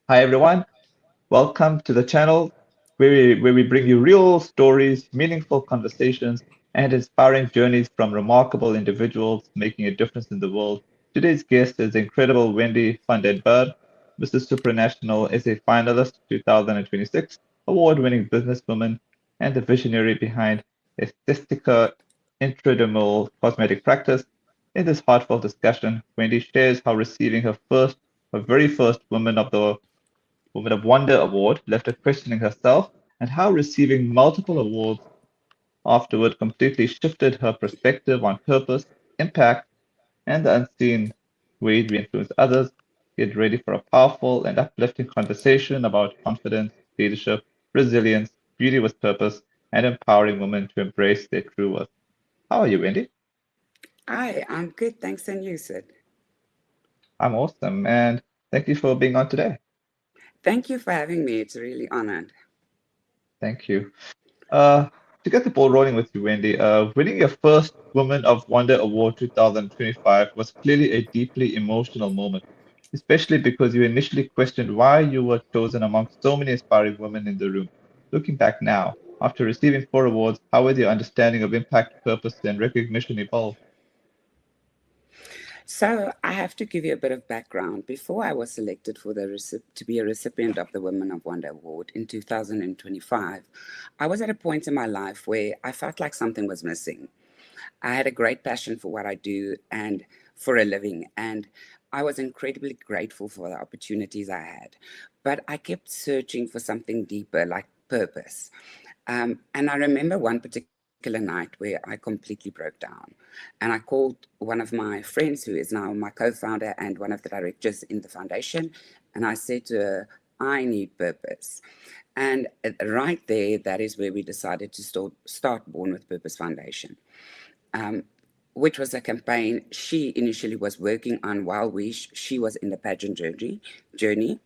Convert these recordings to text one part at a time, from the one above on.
Hi everyone, welcome to the channel where we bring you real stories, meaningful conversations, and inspiring journeys from remarkable individuals making a difference in the world. Today's guest is incredible Wendy van den Berg, Mrs. Supranational SA Finalist 2026, award-winning businesswoman, and the visionary behind Aesthetika Intradermal Cosmetic Practice. In this heartfelt discussion, Wendy shares how receiving her very first Woman of Wonder award left her questioning herself and how receiving multiple awards afterward completely shifted her perspective on purpose, impact, and the unseen ways we influence others. Get ready for a powerful and uplifting conversation about confidence, leadership, resilience, beauty with purpose, and empowering women to embrace their true worth. How are you, Wendy? Hi, I'm good, thanks, and you, Sid. I'm awesome, and thank you for being on today. Thank you for having me. It's really honored. Thank you. Uh, to get the ball rolling with you, Wendy, winning your first Woman of Wonder Award 2025 was clearly a deeply emotional moment, especially because you initially questioned why you were chosen amongst so many aspiring women in the room. Looking back now, after receiving four awards, how has your understanding of impact, purpose, and recognition evolved? So, I have to give you a bit of background. Before I was selected for to be a recipient of the Women of Wonder Award in 2025, I was at a point in my life where I felt like something was missing. I had a great passion for what I do and for a living, and I was incredibly grateful for the opportunities I had. But I kept searching for something deeper, like purpose. And I remember one particular night where I completely broke down. And I called one of my friends, who is now my co founder and one of the directors in the foundation, and I said to her, I need purpose. And right there, that is where we decided to start Born with Purpose Foundation, um, which was a campaign she initially was working on while she was in the pageant journey.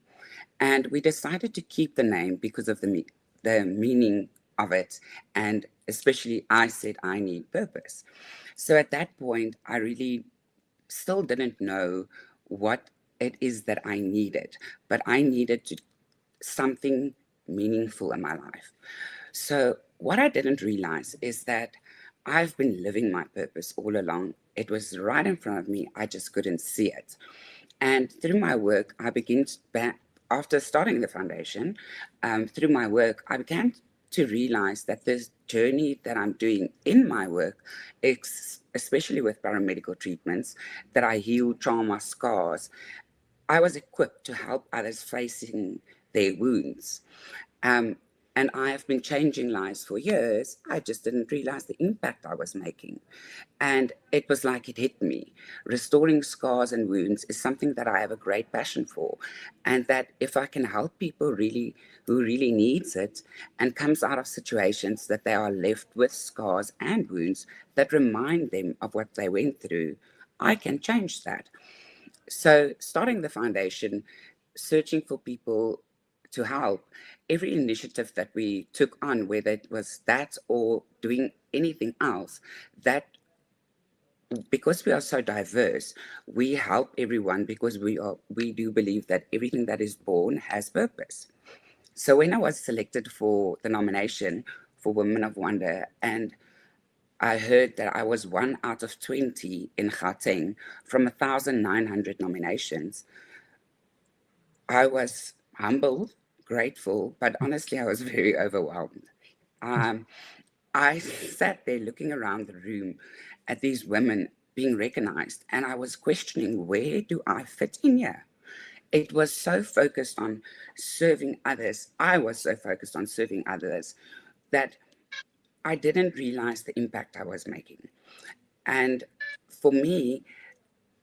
And we decided to keep the name because of the meaning of it. And especially, I said, I need purpose. So at that point, I really still didn't know what it is that I needed, but I needed something meaningful in my life. So, what I didn't realize is that I've been living my purpose all along. It was right in front of me, I just couldn't see it. And through my work, after starting the foundation, through my work, I began to realize that this journey that I'm doing in my work, especially with paramedical treatments, that I heal trauma scars, I was equipped to help others facing their wounds. Um, and I have been changing lives for years. I just didn't realize the impact I was making. And it was like it hit me. Restoring scars and wounds is something that I have a great passion for. And that if I can help people who really needs it and comes out of situations that they are left with scars and wounds that remind them of what they went through, I can change that. So, starting the foundation, searching for people to help, every initiative that we took on, whether it was that or doing anything else, that because we are so diverse, we help everyone because we do believe that everything that is born has purpose. So when I was selected for the nomination for Women of Wonder, and I heard that I was one out of 20 in Gauteng from 1,900 nominations, I was humbled, grateful, but honestly, I was very overwhelmed. Um, I sat there looking around the room at these women being recognized, and I was questioning, where do I fit in here? It was so focused on serving others. I was so focused on serving others that I didn't realize the impact I was making. And for me,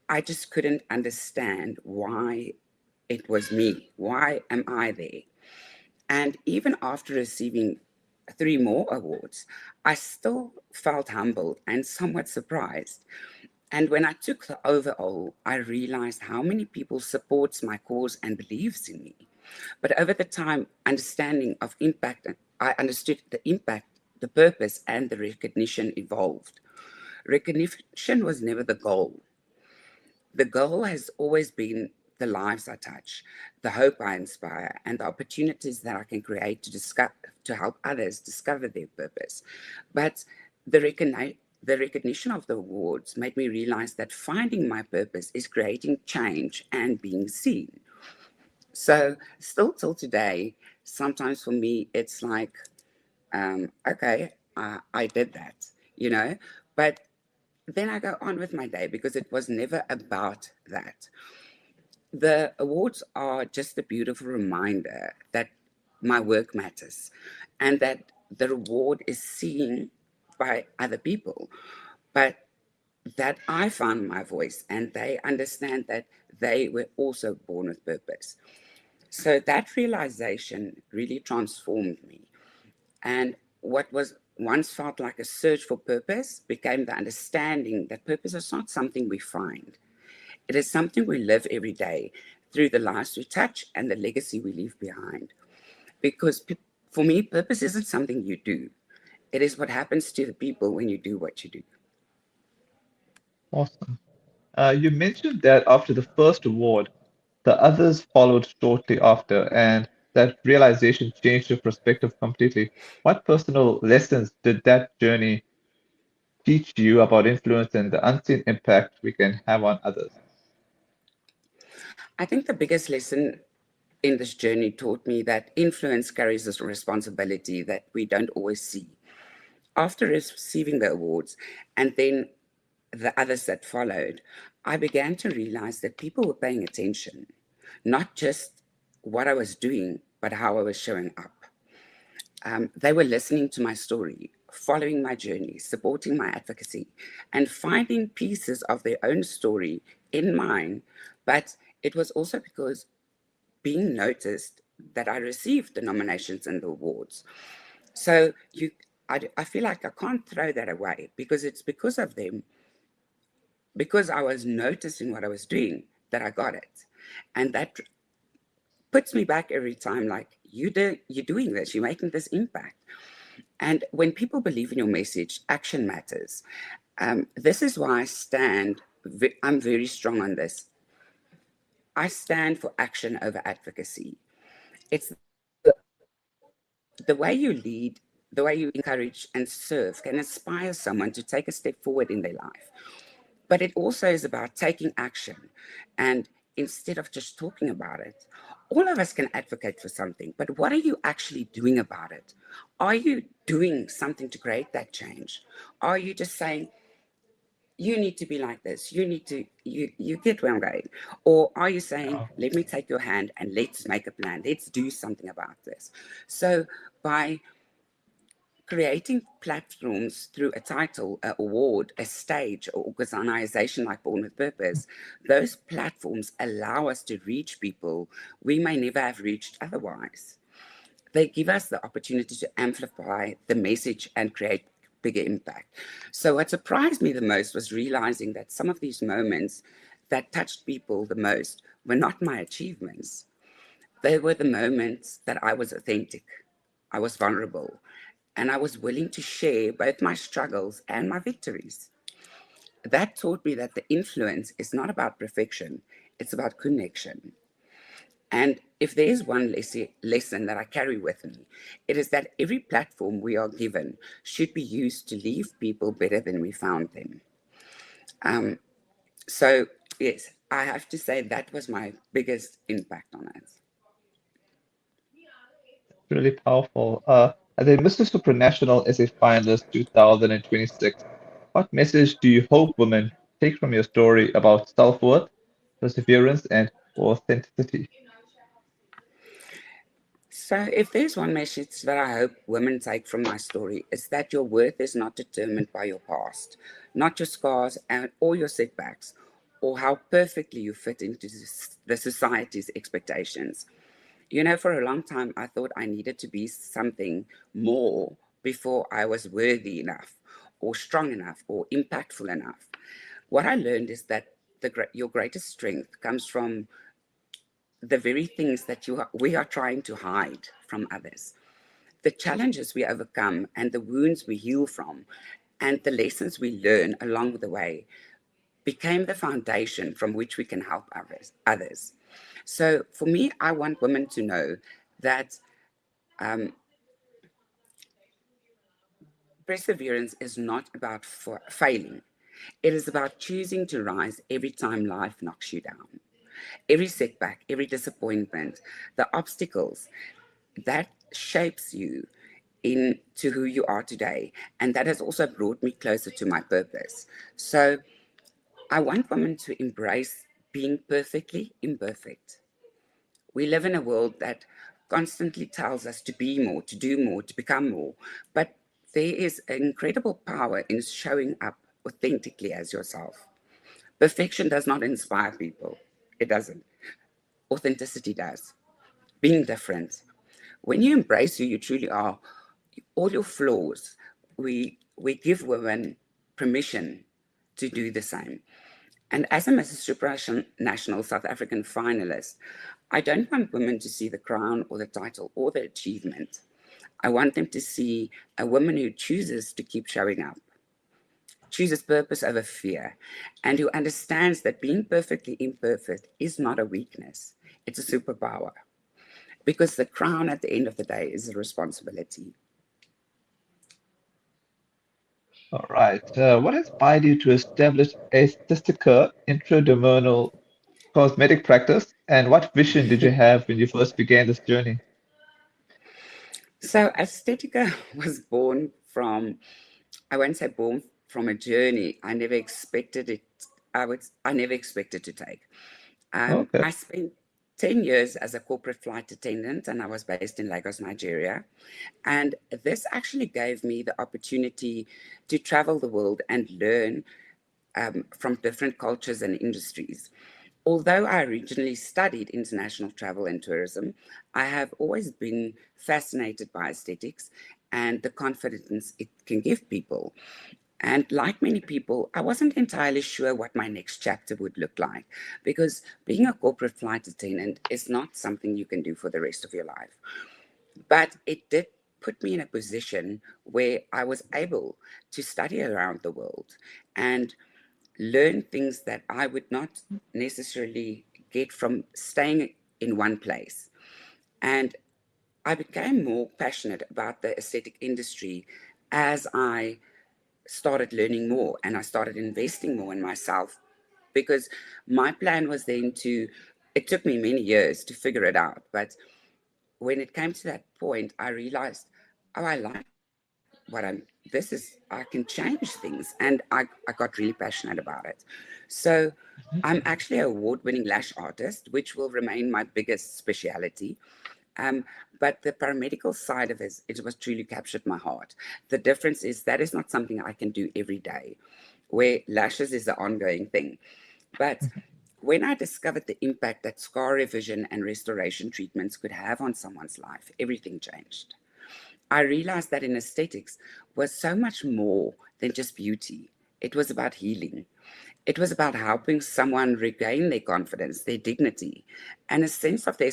I just couldn't understand why it was me. Why am I there? And even after receiving three more awards, I still felt humbled and somewhat surprised. And when I took the overall, I realized how many people supports my cause and believes in me. But over the time, understanding of impact, I understood the impact, the purpose, and the recognition evolved. Recognition was never the goal. The goal has always been the lives I touch, the hope I inspire, and the opportunities that I can create to help others discover their purpose. But the recognition of the awards made me realize that finding my purpose is creating change and being seen. So still till today, sometimes for me, it's like, okay, I did that, you know, but then I go on with my day because it was never about that. The awards are just a beautiful reminder that my work matters and that the reward is seen by other people, but that I found my voice and they understand that they were also born with purpose. So that realization really transformed me. And what was once felt like a search for purpose became the understanding that purpose is not something we find. It is something we live every day through the lives we touch and the legacy we leave behind. Because for me, purpose isn't something you do, it is what happens to the people when you do what you do. Awesome. You mentioned that after the first award, the others followed shortly after, and that realization changed your perspective completely. What personal lessons did that journey teach you about influence and the unseen impact we can have on others? I think the biggest lesson in this journey taught me that influence carries this responsibility that we don't always see. After receiving the awards and then the others that followed, I began to realize that people were paying attention, not just what I was doing, but how I was showing up. They were listening to my story, following my journey, supporting my advocacy, and finding pieces of their own story in mine. But it was also because being noticed that I received the nominations and the awards. So I feel like I can't throw that away because it's because of them, because I was noticing what I was doing that I got it. And that puts me back every time like, you're doing this, you're making this impact. And when people believe in your message, action matters. This is why I'm very strong on this. I stand for action over advocacy. It's the way you lead, the way you encourage and serve can inspire someone to take a step forward in their life. But it also is about taking action. And instead of just talking about it, all of us can advocate for something, but what are you actually doing about it? Are you doing something to create that change? Are you just saying, you need to be like this, you get where I'm going? Or are you saying, Yeah, let me take your hand and let's make a plan, let's do something about this? So by creating platforms through a title, an award, a stage, or organization like Born with Purpose, those platforms allow us to reach people we may never have reached otherwise. They give us the opportunity to amplify the message and create bigger impact. So what surprised me the most was realizing that some of these moments that touched people the most were not my achievements. They were the moments that I was authentic, I was vulnerable, and I was willing to share both my struggles and my victories. That taught me that the influence is not about perfection, it's about connection. And if there is one lesson that I carry with me, it is that every platform we are given should be used to leave people better than we found them. Um, so, yes, I have to say that was my biggest impact on it. really powerful. As a Mr. Supranational SA Finalist 2026, what message do you hope women take from your story about self-worth, perseverance, and authenticity? So, if there's one message that I hope women take from my story, it's that your worth is not determined by your past, not your scars and or your setbacks, or how perfectly you fit into the society's expectations. You know, for a long time, I thought I needed to be something more before I was worthy enough, or strong enough, or impactful enough. What I learned is that your greatest strength comes from the very things that we are trying to hide from others. The challenges we overcome and the wounds we heal from and the lessons we learn along the way became the foundation from which we can help others. So for me, I want women to know that um, perseverance is not about failing. It is about choosing to rise every time life knocks you down. Every setback, every disappointment, the obstacles that shapes you into who you are today. And that has also brought me closer to my purpose. So I want women to embrace being perfectly imperfect. We live in a world that constantly tells us to be more, to do more, to become more. But there is an incredible power in showing up authentically as yourself. Perfection does not inspire people. It doesn't. Authenticity does. Being different. When you embrace who you truly are, all your flaws, we give women permission to do the same. And as a Mrs. Supranational South African finalist, I don't want women to see the crown or the title or the achievement. I want them to see a woman who chooses to keep showing up, chooses purpose over fear, and who understands that being perfectly imperfect is not a weakness, it's a superpower. Because the crown at the end of the day is a responsibility. All right. What inspired you to establish Aesthetika Intradermal Cosmetic practice, and what vision did you have when you first began this journey? So Aesthetica was born from, I won't say born from a journey I never expected it. I never expected to take. Okay. I spent 10 years as a corporate flight attendant, and I was based in Lagos, Nigeria. And this actually gave me the opportunity to travel the world and learn from different cultures and industries. Although I originally studied international travel and tourism, I have always been fascinated by aesthetics and the confidence it can give people. And like many people, I wasn't entirely sure what my next chapter would look like because being a corporate flight attendant is not something you can do for the rest of your life. But it did put me in a position where I was able to study around the world and learn things that I would not necessarily get from staying in one place. And I became more passionate about the aesthetic industry as I started learning more and I started investing more in myself because my plan was then to, it took me many years to figure it out. But when it came to that point, I realized, oh, I like what I'm, this is, I can change things. And I got really passionate about it. So I'm actually an award-winning lash artist, which will remain my biggest speciality. Um, but the paramedical side of it was truly captured my heart. The difference is that is not something I can do every day, where lashes is an ongoing thing. But when I discovered the impact that scar revision and restoration treatments could have on someone's life, everything changed. I realized that in aesthetics was so much more than just beauty. It was about healing. It was about helping someone regain their confidence, their dignity, and a sense of their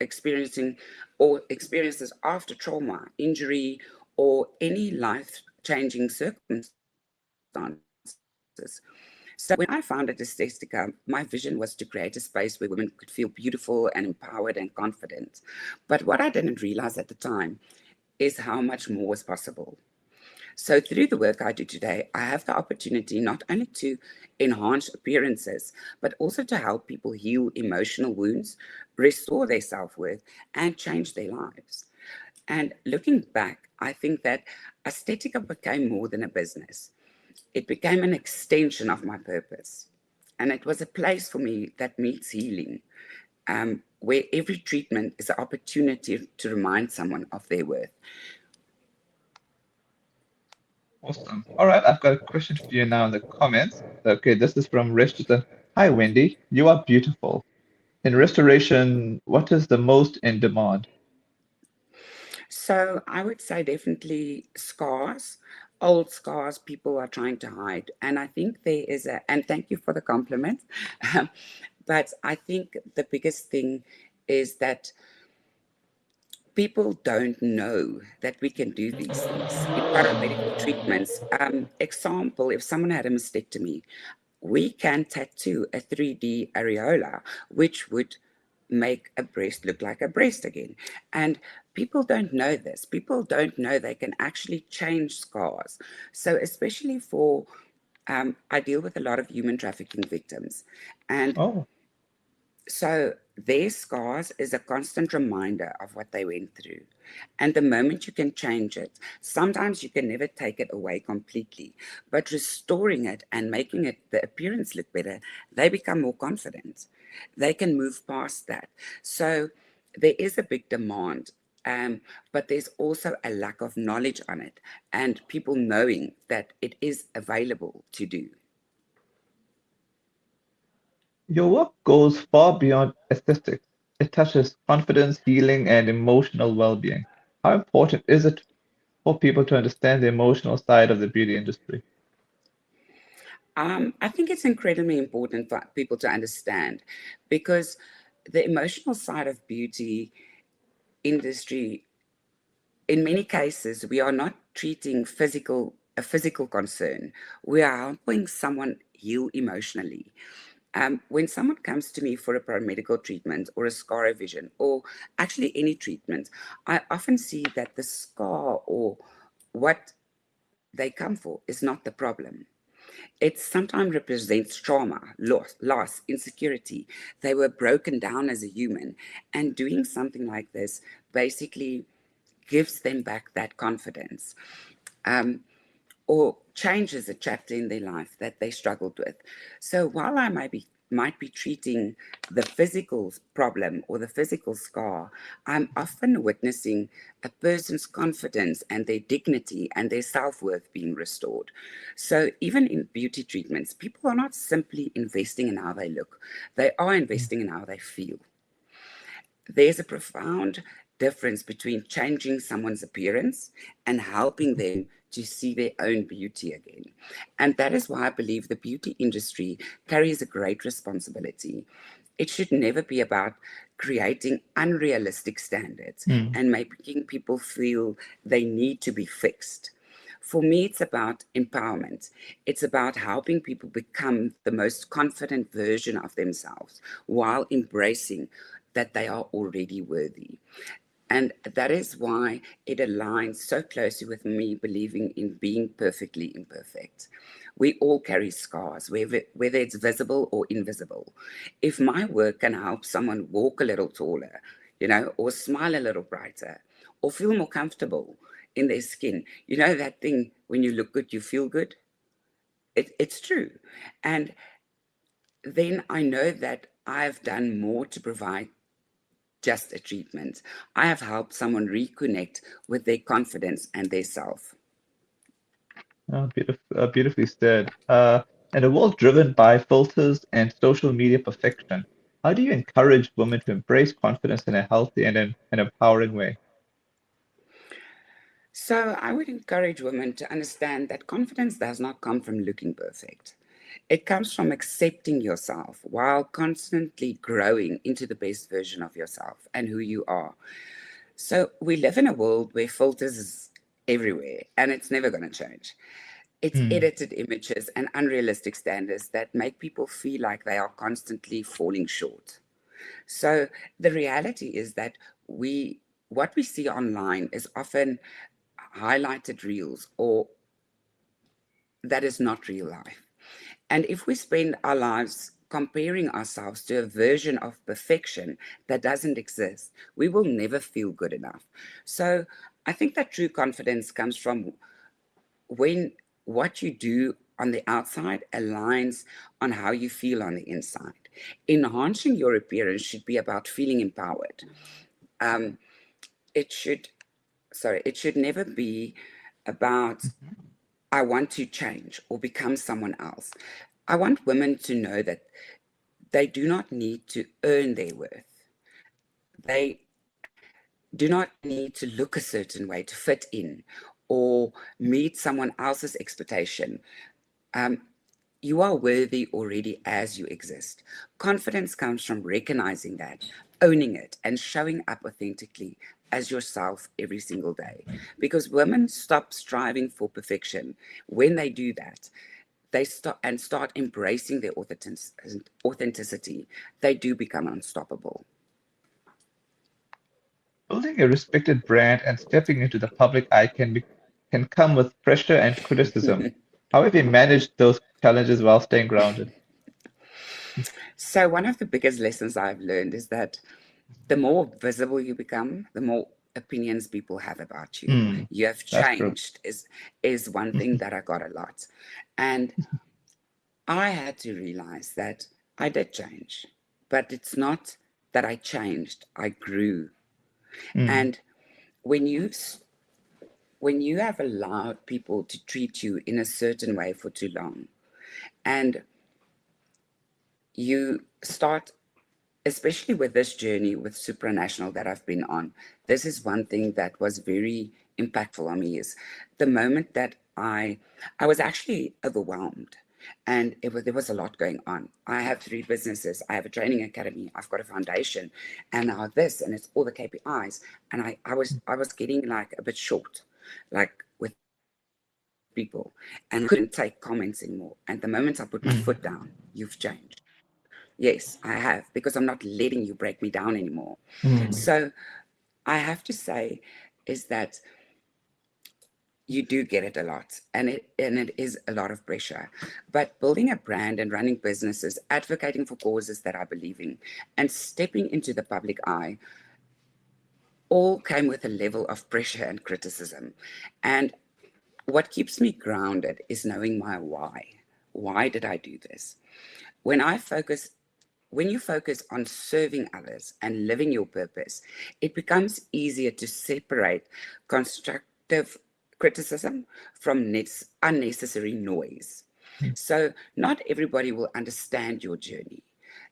experiencing or experiences after trauma, injury, or any life-changing circumstances. So when I founded Aesthetica, my vision was to create a space where women could feel beautiful and empowered and confident. But what I didn't realize at the time is how much more was possible. So through the work I do today, I have the opportunity not only to enhance appearances, but also to help people heal emotional wounds, restore their self-worth, and change their lives. And looking back, I think that Aesthetica became more than a business. It became an extension of my purpose. And it was a place for me that meets healing, where every treatment is an opportunity to remind someone of their worth. Awesome. All right, I've got a question for you now in the comments. Okay, this is from Reshita. Hi, Wendy. You are beautiful. In restoration, what is the most in demand? So I would say definitely scars, old scars people are trying to hide. And I think there is and thank you for the compliment. Um, but I think the biggest thing is that people don't know that we can do these things. In paramedical treatments, example, if someone had a mastectomy, We can tattoo a 3D areola, which would make a breast look like a breast again. And people don't know this. People don't know they can actually change scars. So, especially for, I deal with a lot of human trafficking victims. And Oh, so their scars is a constant reminder of what they went through. And the moment you can change it, sometimes you can never take it away completely, but restoring it and making it the appearance look better, they become more confident. They can move past that. So there is a big demand. But there's also a lack of knowledge on it and people knowing that it is available to do. your work goes far beyond aesthetics. It touches confidence, healing, and emotional well-being. How important is it for people to understand the emotional side of the beauty industry? I think it's incredibly important for people to understand because the emotional side of beauty industry, in many cases, we are not treating a physical concern. We are helping someone heal emotionally. When someone comes to me for a paramedical treatment or a scar revision or actually any treatment, I often see that the scar or what they come for is not the problem. It sometimes represents trauma, loss, insecurity. They were broken down as a human, and doing something like this basically gives them back that confidence. Um, or changes a chapter in their life that they struggled with. So while I might be treating the physical problem or the physical scar, I'm often witnessing a person's confidence and their dignity and their self-worth being restored. So even in beauty treatments, people are not simply investing in how they look, they are investing in how they feel. There's a profound difference between changing someone's appearance and helping them to see their own beauty again. And that is why I believe the beauty industry carries a great responsibility. It should never be about creating unrealistic standards Mm. and making people feel they need to be fixed. For me, it's about empowerment. It's about helping people become the most confident version of themselves while embracing that they are already worthy. And that is why it aligns so closely with me believing in being perfectly imperfect. We all carry scars, whether it's visible or invisible. If my work can help someone walk a little taller, or smile a little brighter, or feel more comfortable in their skin, that thing when you look good, you feel good? It's true. And then I know that I've done more to provide just a treatment. I have helped someone reconnect with their confidence and their self. Beautifully said. In a world driven by filters and social media perfection, how do you encourage women to embrace confidence in a healthy and an empowering way? So I would encourage women to understand that confidence does not come from looking perfect. It comes from accepting yourself while constantly growing into the best version of yourself and who you are. So we live in a world where filters is everywhere and it's never going to change. It's Mm. edited images and unrealistic standards that make people feel like they are constantly falling short. So the reality is that we what we see online is often highlighted reels or that is not real life. And if we spend our lives comparing ourselves to a version of perfection that doesn't exist, we will never feel good enough. So I think that true confidence comes from when what you do on the outside aligns on how you feel on the inside. Enhancing your appearance should be about feeling empowered. Um, it should, it should never be about I want to change or become someone else. I want women to know that they do not need to earn their worth. They do not need to look a certain way to fit in or meet someone else's expectation. Um, you are worthy already as you exist. Confidence comes from recognizing that, owning it, and showing up authentically as yourself every single day. Because women stop striving for perfection. When they do that, start embracing their authenticity, they do become unstoppable. Building a respected brand and stepping into the public eye can come with pressure and criticism. How have you managed those challenges while staying grounded? So one of the biggest lessons I've learned is that the more visible you become, the more opinions people have about you. Mm, You have that's true. changed is one thing that I got a lot. And I had to realize that I did change, but it's not that I changed, I grew. Mm, And when you when you have allowed people to treat you in a certain way for too long, and you start, especially with this journey with Supranational that I've been on, this is one thing that was very impactful on me, is the moment that I was actually overwhelmed, and there was a lot going on. I have 3 businesses, I have a training academy, I've got a foundation, and now this, and it's all the KPIs, and I was getting like a bit short, like with people, and I couldn't take comments anymore. And the moment I put my foot down, mm, you've changed. Yes, I have, because I'm not letting you break me down anymore. mm. So I have to say is that you do get it a lot, and it is a lot of pressure. But building a brand and running businesses, advocating for causes that I believe in, and stepping into the public eye all came with a level of pressure and criticism. And what keeps me grounded is knowing my why. Why did I do this? When I focus When you focus on serving others and living your purpose, it becomes easier to separate constructive criticism from unnecessary noise. So, not everybody will understand your journey.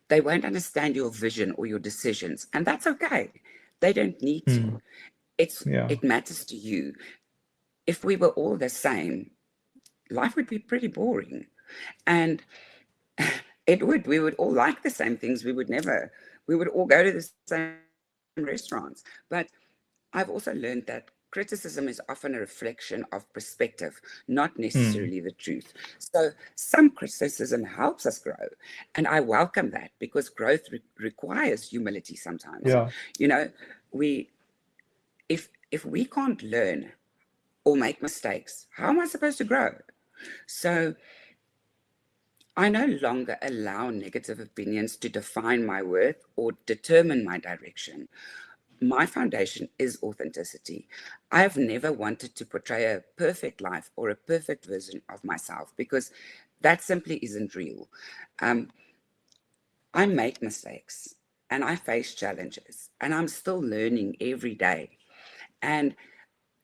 They won't understand your vision or your decisions, and that's okay. They don't need to. Mm, yeah. It matters to you. If we were all the same, life would be pretty boring. And we would all like the same things. We would all go to the same restaurants. But I've also learned that criticism is often a reflection of perspective, not necessarily the Mm, truth. So some criticism helps us grow. And I welcome that, because growth requires humility sometimes. yeah. You know, we if we can't learn or make mistakes, how am I supposed to grow? So I no longer allow negative opinions to define my worth or determine my direction. My foundation is authenticity. I have never wanted to portray a perfect life or a perfect version of myself, because that simply isn't real. Um, I make mistakes and I face challenges, and I'm still learning every day. And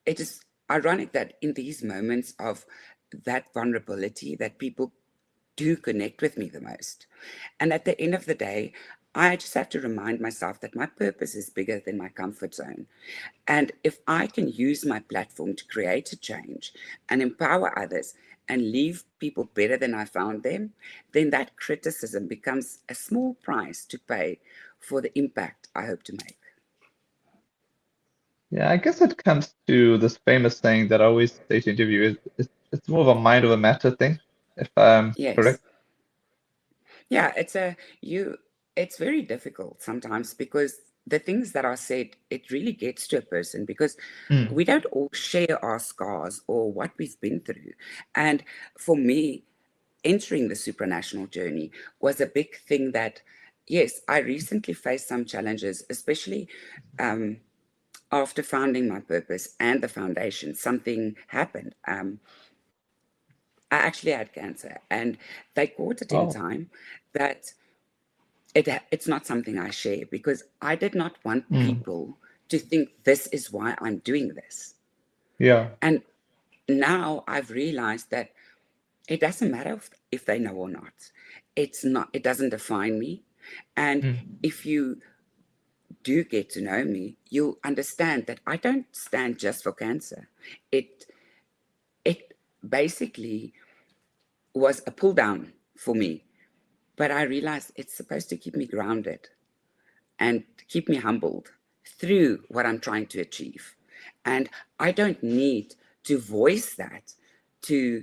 it is ironic that in these moments of that vulnerability, that people do connect with me the most. And at the end of the day, I just have to remind myself that my purpose is bigger than my comfort zone. And if I can use my platform to create a change and empower others and leave people better than I found them, then that criticism becomes a small price to pay for the impact I hope to make. Yeah, I guess it comes to this famous saying that I always say to interviewers, it's more of a mind over matter thing, if I'm Yes. correct. Yeah, it's very difficult sometimes, because the things that are said, it really gets to a person, because Mm, we don't all share our scars or what we've been through. And for me, entering the supranational journey was a big thing that, yes, I recently faced some challenges, especially um, after founding my purpose and the foundation. Something happened. I actually had cancer, and they caught it in oh, time that it's not something I share, because I did not want mm, people to think this is why I'm doing this. yeah. And now I've realized that it doesn't matter if they know or not. It doesn't define me. And Mm, if you do get to know me, you'll understand that I don't stand just for cancer. It it basically was a pull down for me. But I realized it's supposed to keep me grounded and keep me humbled through what I'm trying to achieve. And I don't need to voice that to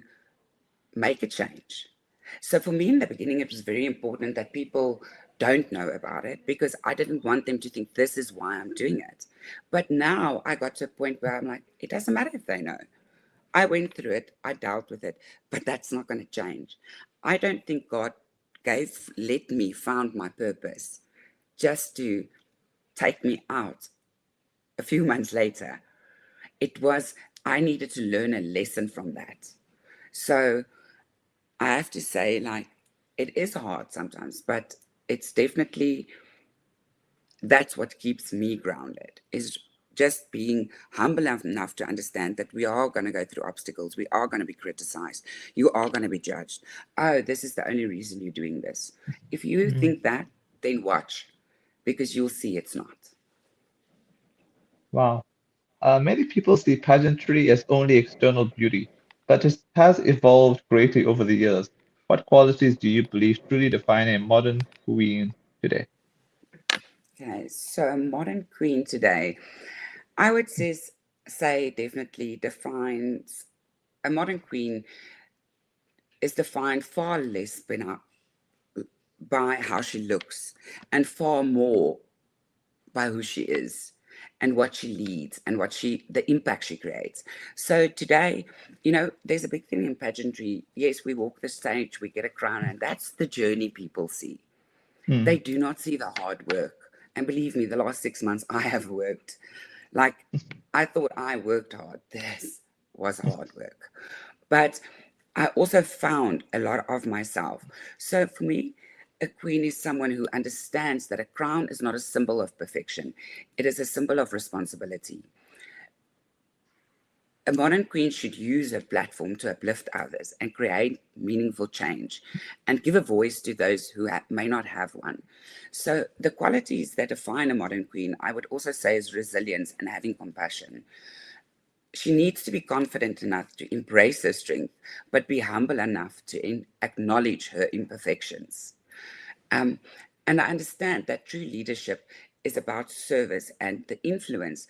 make a change. So for me in the beginning, it was very important that people don't know about it because I didn't want them to think this is why I'm doing it. But now I got to a point where I'm like, it doesn't matter if they know. I went through it, I dealt with it, but that's not going to change. I don't think God let me found my purpose just to take me out a few months later. It was, I needed to learn a lesson from that. So I have to say, like, it is hard sometimes, but it's definitely, that's what keeps me grounded, is just being humble enough to understand that we are going to go through obstacles. We are going to be criticized. You are going to be judged. Oh, this is the only reason you're doing this. If you Mm. think that, then watch, because you'll see it's not. Wow. Many people see pageantry as only external beauty, but it has evolved greatly over the years. What qualities do you believe truly define a modern queen today? Okay, so a modern queen today, I would say definitely defines, a modern queen is defined far less by how she looks and far more by who she is and what she leads and the impact she creates. So today, there's a big thing in pageantry. Yes, we walk the stage, we get a crown, and that's the journey people see. They Mm. do not see the hard work. And believe me, the last 6 months I have worked. Like, I thought I worked hard. This was hard work. But I also found a lot of myself. So for me, a queen is someone who understands that a crown is not a symbol of perfection, it is a symbol of responsibility. A modern queen should use her platform to uplift others and create meaningful change and give a voice to those who may not have one. So, the qualities that define a modern queen, I would also say, is resilience and having compassion. She needs to be confident enough to embrace her strength, but be humble enough to acknowledge her imperfections. Um, and I understand that true leadership is about service, and the influence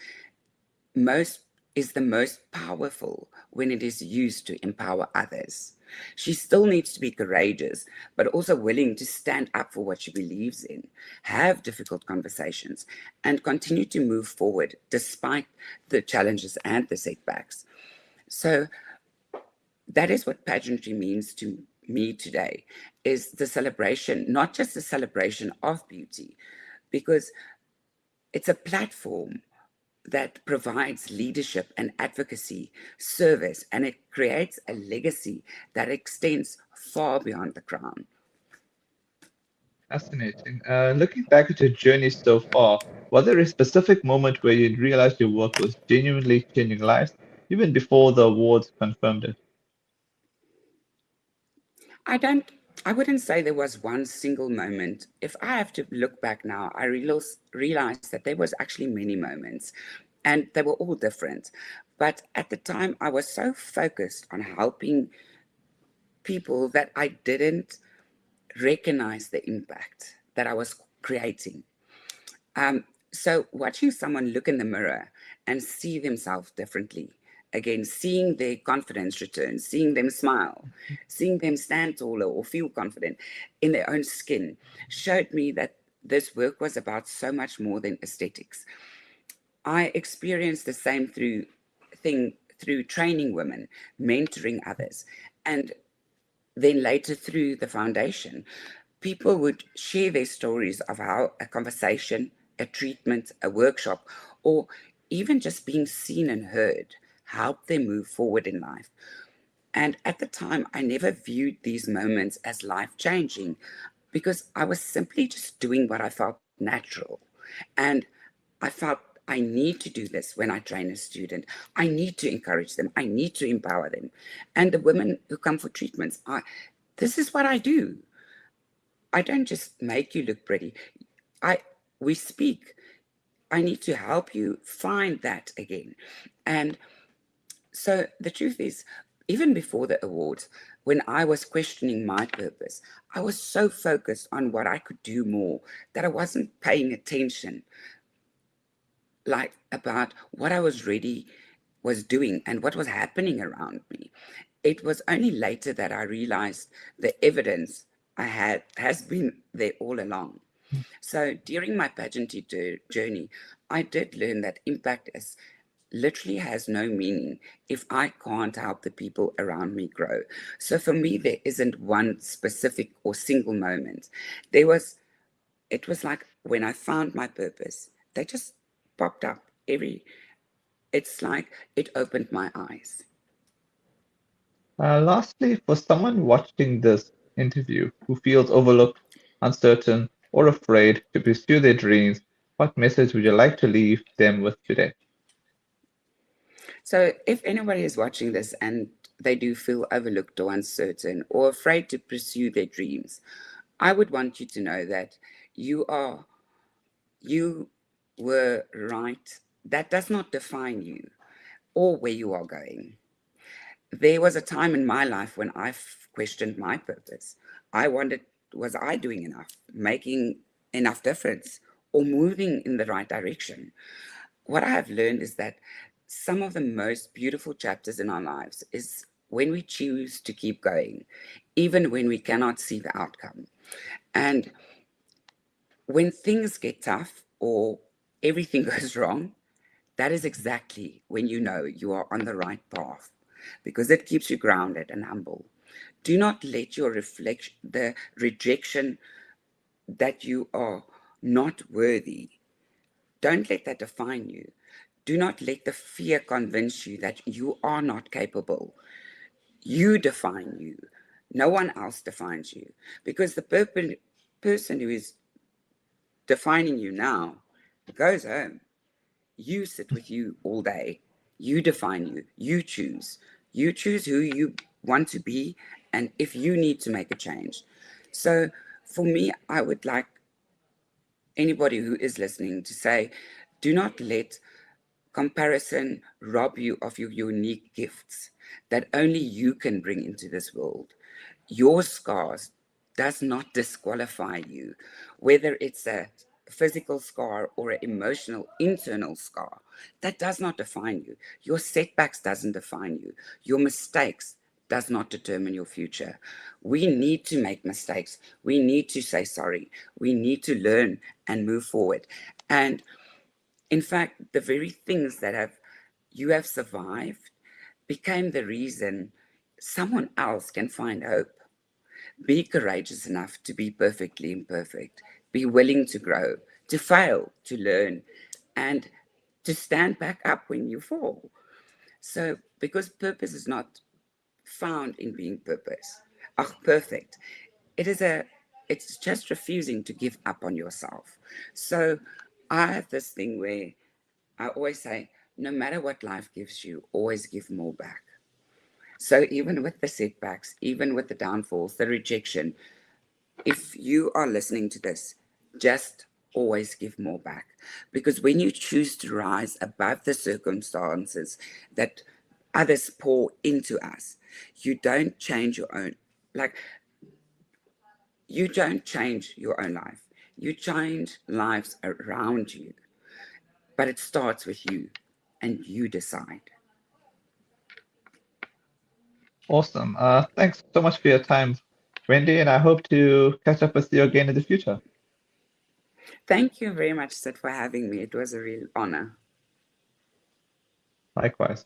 most is the most powerful when it is used to empower others. She still needs to be courageous, but also willing to stand up for what she believes in, have difficult conversations, and continue to move forward despite the challenges and the setbacks. So that is what pageantry means to me today, is the celebration, not just the celebration of beauty, because it's a platform that provides leadership and advocacy, service, and it creates a legacy that extends far beyond the crown. Fascinating. Looking back at your journey so far, was there a specific moment where you realized your work was genuinely changing lives, even before the awards confirmed it? I don't, I wouldn't say there was one single moment. If I have to look back now, I realize that there was actually many moments and they were all different. But at the time, I was so focused on helping people that I didn't recognize the impact that I was creating. So watching someone look in the mirror and see themselves differently, again, seeing their confidence return, seeing them smile, seeing them stand taller or feel confident in their own skin, showed me that this work was about so much more than aesthetics. I experienced the same through training women, mentoring others, and then later through the foundation, people would share their stories of how a conversation, a treatment, a workshop, or even just being seen and heard helped them move forward in life. And at the time, I never viewed these moments as life changing because I was simply just doing what I felt natural. And I felt I need to do this when I train a student. I need to encourage them. I need to empower them. And the women who come for treatments, this is what I do. I don't just make you look pretty. I we speak. I need to help you find that again. And so the truth is, even before the awards, when I was questioning my purpose, I was so focused on what I could do more that I wasn't paying attention like about what I was doing and what was happening around me. it was only later that I realized the evidence I had has been there all along. So during my pageantry journey, I did learn that impact is literally has no meaning if I can't help the people around me grow. So for me, there isn't one specific or single moment. There was, it was like when I found my purpose, they just popped up it's like it opened my eyes. Lastly, for someone watching this interview who feels overlooked, uncertain, or afraid to pursue their dreams, what message would you like to leave them with today? So if anybody is watching this and they do feel overlooked or uncertain or afraid to pursue their dreams, I would want you to know that you are, you were right. That does not define you or where you are going. There was a time in my life when I questioned my purpose. I wondered, was I doing enough, making enough difference, or moving in the right direction? What I have learned is that some of the most beautiful chapters in our lives is when we choose to keep going, even when we cannot see the outcome. And when things get tough or everything goes wrong, that is exactly when you know you are on the right path because it keeps you grounded and humble. Do not let your reflection, the rejection that you are not worthy, don't let that define you. Do not let the fear convince you that you are not capable. You define you. No one else defines you because the person who is defining you now goes home. You sit with you all day. You define you. You choose. You choose who you want to be and if you need to make a change. So for me, I would like anybody who is listening to say, do not let comparison rob you of your unique gifts that only you can bring into this world. Your scars does not disqualify you, whether it's a physical scar or an emotional internal scar. That does not define you. Your setbacks doesn't define you. Your mistakes does not determine your future. We need to make mistakes. We need to say sorry. We need to learn and move forward. And in fact, the very things that have you have survived became the reason someone else can find hope. Be courageous enough to be perfectly imperfect. Be willing to grow, to fail, to learn, and to stand back up when you fall. So, because purpose is not found in being perfect. It is it's just refusing to give up on yourself. So, I have this thing where I always say, no matter what life gives you, always give more back. So even with the setbacks, even with the downfalls, the rejection, if you are listening to this, just always give more back. Because when you choose to rise above the circumstances that others pour into us, you don't change your own, like, you don't change your own life. You change lives around you. But it starts with you, and you decide. Awesome. Thanks so much for your time, Wendy, and I hope to catch up with you again in the future. Thank you very much, Sid, for having me. It was a real honor. Likewise.